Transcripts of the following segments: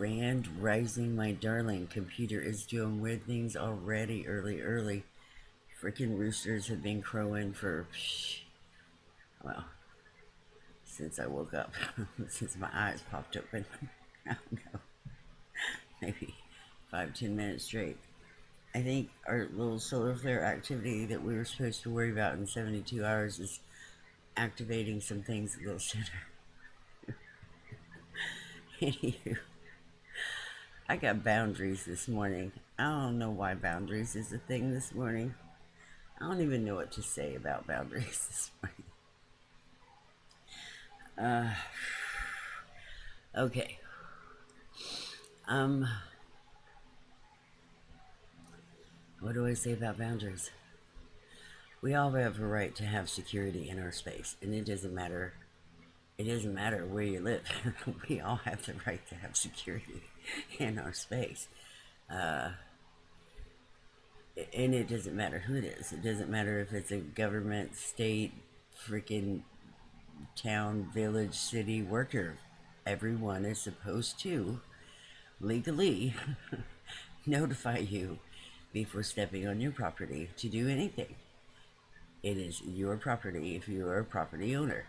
Grand Rising, my darling. Computer is doing weird things already, early. Freaking roosters have been crowing for, well, since I woke up, since my eyes popped open. I don't know, maybe 5-10 minutes straight. I think our little solar flare activity that we were supposed to worry about in 72 hours is activating some things a little sooner. Anywho, I got boundaries this morning. I don't know why boundaries is a thing this morning. I don't even know what to say about boundaries this morning. Okay. Um, what do I say about boundaries? We all have a right to have security in our space, and it doesn't matter. It doesn't matter where you live. We all have the right to have security in our space. Uh, and it doesn't matter who it is. It doesn't matter if it's a government, state, freaking town, village, city worker. Everyone is supposed to legally notify you before stepping on your property to do anything. It is your property if you are a property owner.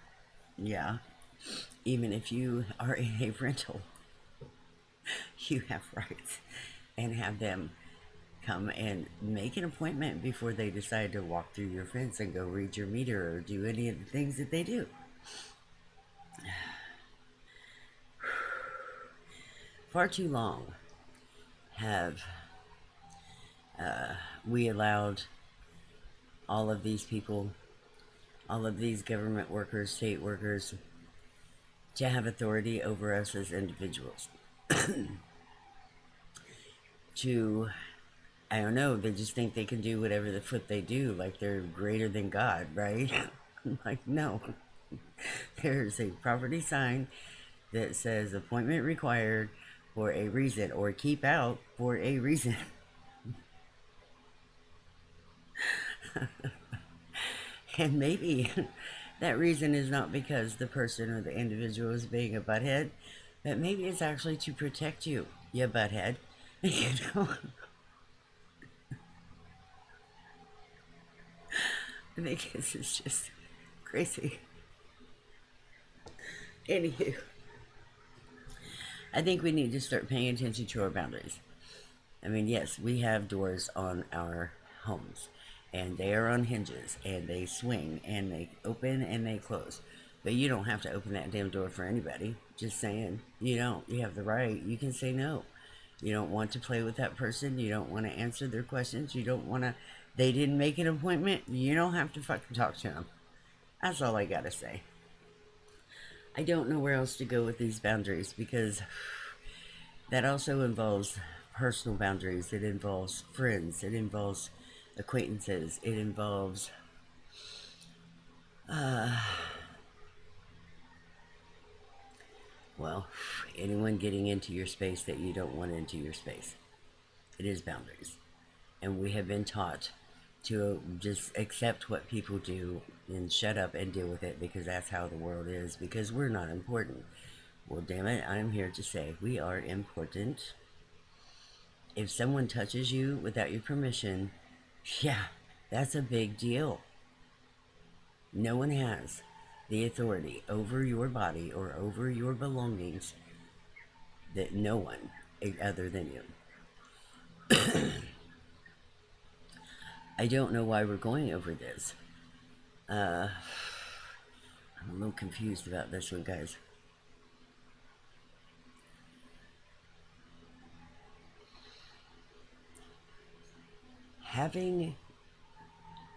Yeah. Even if you are in a rental, you have rights and have them come and make an appointment before they decide to walk through your fence and go read your meter or do any of the things that they do. Far too long have we allowed all of these people, all of these government workers, state workers, to have authority over us as individuals. To, I don't know, they just think they can do whatever the foot they do, like they're greater than God, right? Like, no. There's a property sign that says appointment required for a reason, or keep out for a reason. And maybe that reason is not because the person or the individual is being a butthead, but maybe it's actually to protect you, you butthead. You know? I think this is just crazy. Anywho, I think we need to start paying attention to our boundaries. I mean, yes, we have doors on our homes, and they are on hinges, and they swing, and they open and they close. But you don't have to open that damn door for anybody. Just saying, you don't. You have the right. You can say no. You don't want to play with that person. You don't want to answer their questions. You don't want to. They didn't make an appointment. You don't have to fucking talk to them. That's all I gotta say. I don't know where else to go with these boundaries because that also involves personal boundaries. It involves friends. It involves acquaintances. It involves uh, well, anyone getting into your space that you don't want into your space. It is boundaries. And we have been taught to just accept what people do and shut up and deal with it because that's how the world is, because we're not important. Well, damn it, I'm here to say we are important. If someone touches you without your permission, yeah, that's a big deal. No one has the authority over your body or over your belongings, that no one other than you. I don't know why we're going over this. I'm a little confused about this one, guys. Having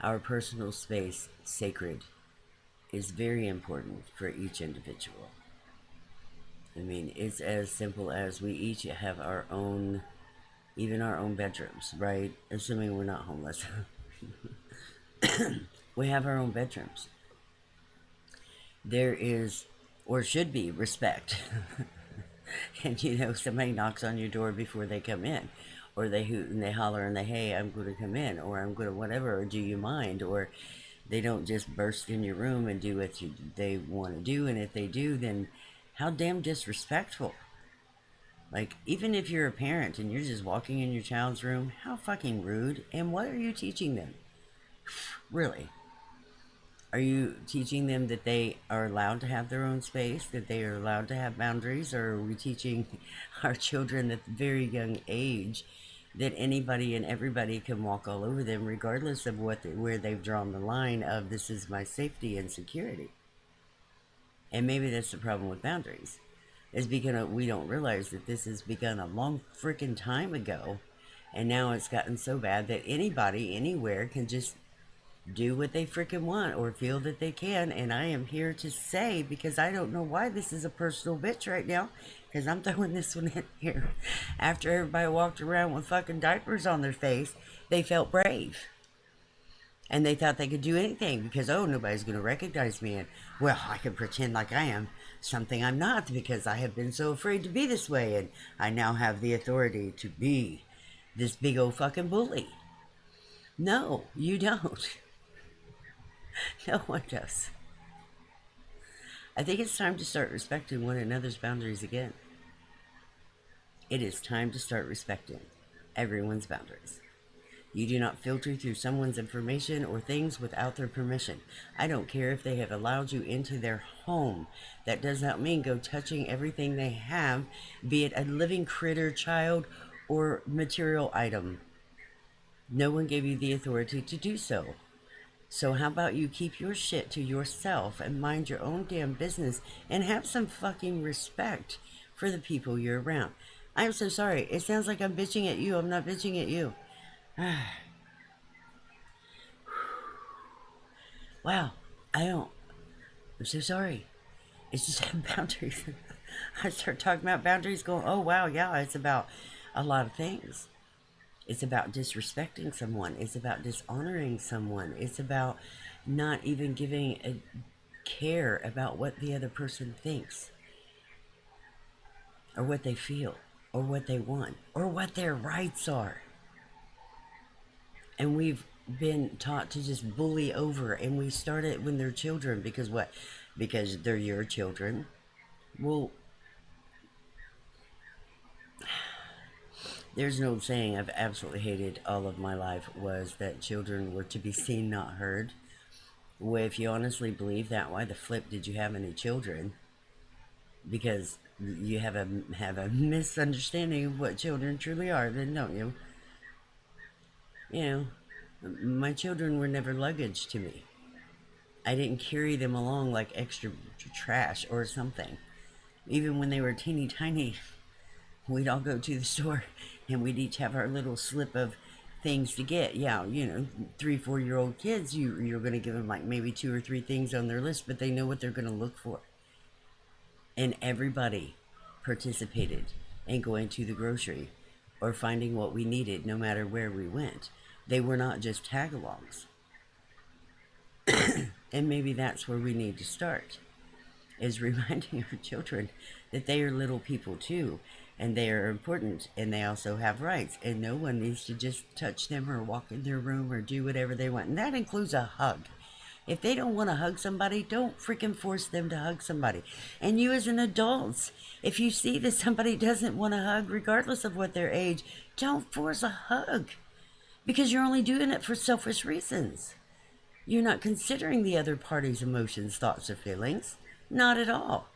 our personal space sacred is very important for each individual. I mean, it's as simple as we each have our own, even our own bedrooms, right? Assuming we're not homeless. We have our own bedrooms. There is, or should be, respect. And somebody knocks on your door before they come in, or they hoot and they holler and they, hey, I'm going to come in, or I'm going to whatever, or do you mind? Or they don't just burst in your room and do they want to do, and if they do, then how damn disrespectful. Like, even if you're a parent and you're just walking in your child's room, how fucking rude. And what are you teaching them? Really? Are you teaching them that they are allowed to have their own space, that they are allowed to have boundaries, or are we teaching our children at a very young age that anybody and everybody can walk all over them, regardless of where they've drawn the line of this is my safety and security? And maybe that's the problem with boundaries, is because we don't realize that this has begun a long freaking time ago, and now it's gotten so bad that anybody, anywhere, can just do what they freaking want or feel that they can. And I am here to say, because I don't know why this is a personal bitch right now, because I'm throwing this one in here. After everybody walked around with fucking diapers on their face, they felt brave. And they thought they could do anything because, oh, nobody's going to recognize me. And, well, I can pretend like I am something I'm not because I have been so afraid to be this way. And I now have the authority to be this big old fucking bully. No, you don't. No one does. I think it's time to start respecting one another's boundaries again. It is time to start respecting everyone's boundaries. You do not filter through someone's information or things without their permission. I don't care if they have allowed you into their home. That does not mean go touching everything they have, be it a living critter, child, or material item. No one gave you the authority to do so. So how about you keep your shit to yourself and mind your own damn business and have some fucking respect for the people you're around. I'm so sorry. It sounds like I'm bitching at you. I'm not bitching at you. Wow. I'm so sorry. It's just boundaries. I start talking about boundaries going, oh wow, yeah, it's about a lot of things. It's about disrespecting someone. It's about dishonoring someone. It's about not even giving a care about what the other person thinks, or what they feel, or what they want, or what their rights are. And we've been taught to just bully over, and we start it when they're children. Because what? Because they're your children. Well, there's an old saying I've absolutely hated all of my life, was that children were to be seen, not heard. Well, if you honestly believe that, why the flip did you have any children? Because you have a misunderstanding of what children truly are, then don't you? You know, my children were never luggage to me. I didn't carry them along like extra trash or something. Even when they were teeny tiny, we'd all go to the store and we'd each have our little slip of things to get. Yeah, 3-4-year-old kids, you're going to give them like maybe 2 or 3 things on their list, but they know what they're going to look for. And everybody participated in going to the grocery or finding what we needed no matter where we went. They were not just tag-alongs. And maybe that's where we need to start, is reminding our children that they are little people too, and they are important, and they also have rights, and no one needs to just touch them or walk in their room or do whatever they want. And that includes a hug. If they don't want to hug somebody, don't freaking force them to hug somebody. And you as an adult, if you see that somebody doesn't want to hug, regardless of what their age, don't force a hug, because you're only doing it for selfish reasons. You're not considering the other party's emotions, thoughts, or feelings. Not at all.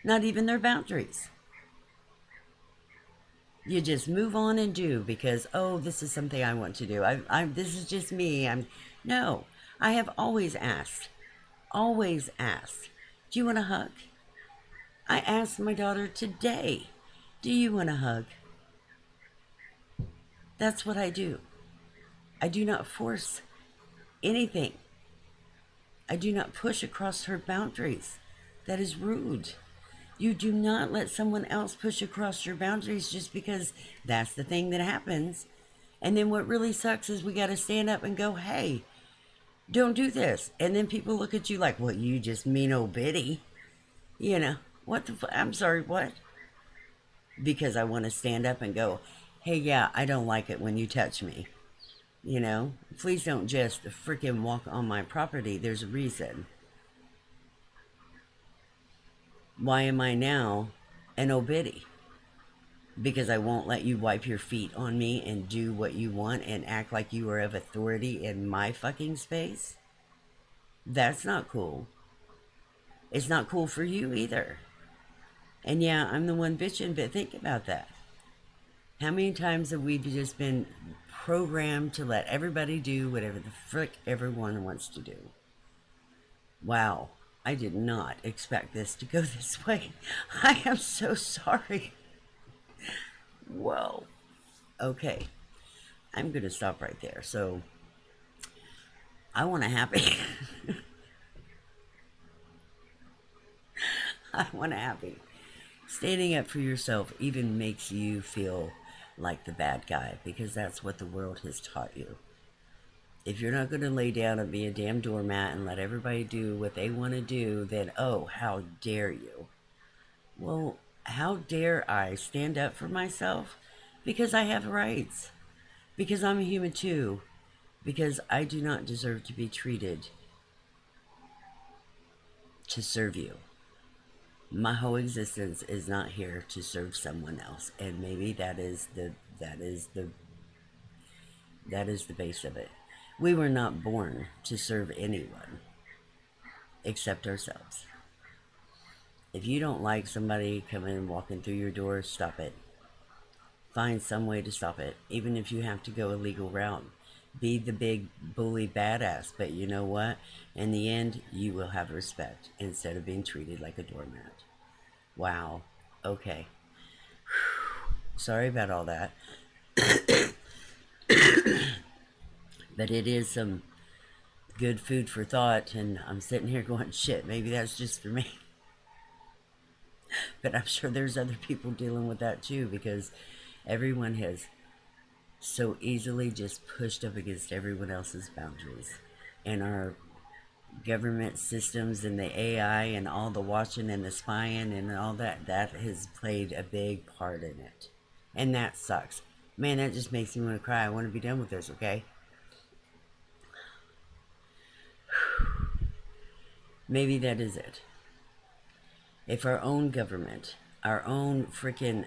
Not even their boundaries. You just move on and do because, oh, this is something I want to do. This is just me. No. I have always asked, do you want a hug? I asked my daughter today, do you want a hug? That's what I do. I do not force anything. I do not push across her boundaries. That is rude. You do not let someone else push across your boundaries just because that's the thing that happens. And then what really sucks is we got to stand up and go, hey, don't do this. And then people look at you like, well, you just mean old Biddy. What the I'm sorry, what? Because I want to stand up and go, hey, yeah, I don't like it when you touch me. Please don't just freaking walk on my property. There's a reason. Why am I now an old Biddy? because I won't let you wipe your feet on me and do what you want and act like you are of authority in my fucking space. That's not cool. It's not cool for you either. And yeah, I'm the one bitching, but think about that. How many times have we just been programmed to let everybody do whatever the frick everyone wants to do? Wow, I did not expect this to go this way. I am so sorry. Whoa. Okay, I'm going to stop right there. So, I want a happy. I want a happy. Standing up for yourself even makes you feel like the bad guy because that's what the world has taught you. If you're not going to lay down and be a damn doormat and let everybody do what they want to do, then oh, how dare you? Well, how dare I stand up for myself? Because I have rights. Because I'm a human too. Because I do not deserve to be treated to serve you. My whole existence is not here to serve someone else, and maybe that is the base of it. We were not born to serve anyone except ourselves. If you don't like somebody coming and walking through your door, stop it. Find some way to stop it, even if you have to go a legal route. Be the big bully badass, but you know what? In the end, you will have respect instead of being treated like a doormat. Wow. Okay. Sorry about all that. But it is some good food for thought, and I'm sitting here going, shit, maybe that's just for me. But I'm sure there's other people dealing with that too, because everyone has so easily just pushed up against everyone else's boundaries. And our government systems and the AI and all the watching and the spying and all that, that has played a big part in it. And that sucks. Man, that just makes me want to cry. I want to be done with this, okay? Maybe that is it. If our own government, our own freaking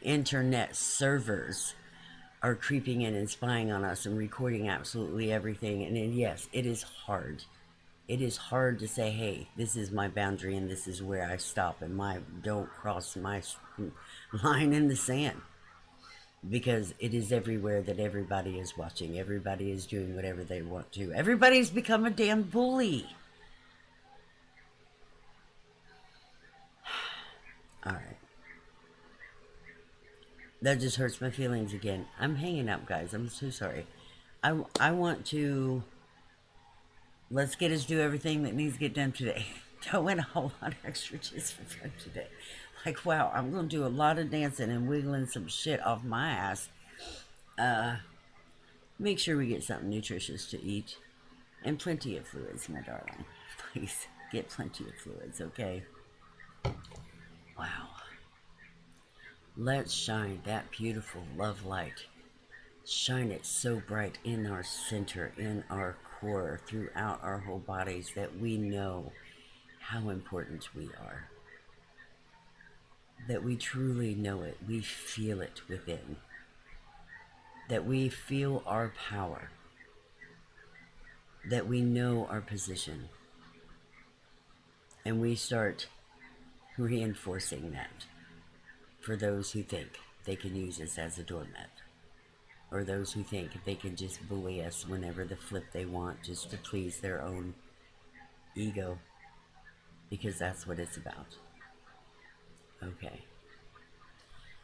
internet servers are creeping in and spying on us and recording absolutely everything, and then, yes, it is hard. It is hard to say, hey, this is my boundary and this is where I stop and don't cross my line in the sand. Because it is everywhere that everybody is watching. Everybody is doing whatever they want to. Everybody's become a damn bully. Alright. That just hurts my feelings again. I'm hanging up, guys. I'm so sorry. I want to... Let's get us do everything that needs to get done today. Don't win a whole lot extra just for fun today. Like, wow, I'm going to do a lot of dancing and wiggling some shit off my ass. Make sure we get something nutritious to eat. And plenty of fluids, my darling. Please, get plenty of fluids, okay? Wow. Let's shine that beautiful love light. Shine it so bright in our center, in our core, throughout our whole bodies that we know how important we are. That we truly know it. We feel it within. That we feel our power. That we know our position. And we start reinforcing that for those who think they can use us as a doormat. Or those who think they can just bully us whenever the flip they want just to please their own ego. Because that's what it's about. Okay.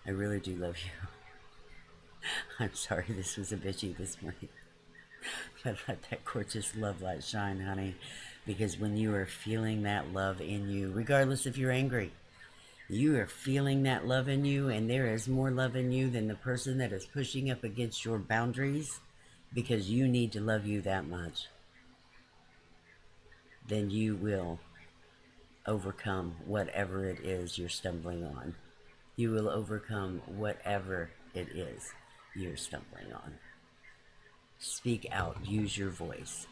I really do love you. I'm sorry this was a bitchy this morning. But let that gorgeous love light shine, honey. Because when you are feeling that love in you, regardless if you're angry, you are feeling that love in you, and there is more love in you than the person that is pushing up against your boundaries because you need to love you that much. Then you will overcome whatever it is you're stumbling on. You will overcome whatever it is you're stumbling on. Speak out. Use your voice.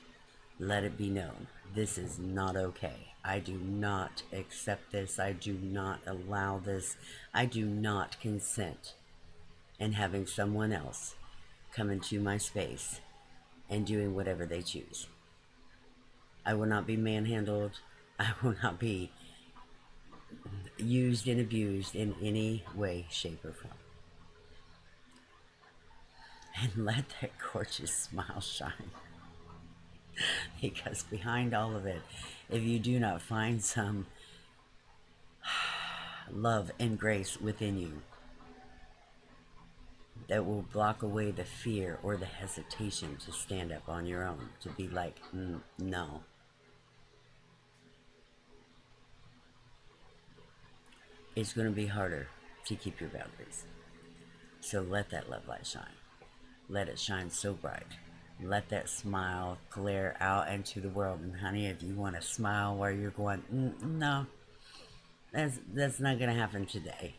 Let it be known. This is not okay. I do not accept this. I do not allow this. I do not consent in having someone else come into my space and doing whatever they choose. I will not be manhandled. I will not be used and abused in any way, shape, or form. And let that gorgeous smile shine. Because behind all of it, if you do not find some love and grace within you that will block away the fear or the hesitation to stand up on your own, to be like, no, it's going to be harder to keep your boundaries. So let that love light shine. Let it shine so bright. Let that smile glare out into the world. And honey, if you want to smile while you're going, no, that's not going to happen today.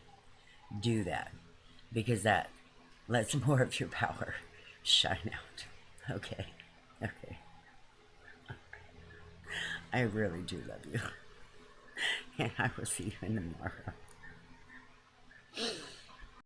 Do that. Because that lets more of your power shine out. Okay? Okay. I really do love you. And I will see you in tomorrow.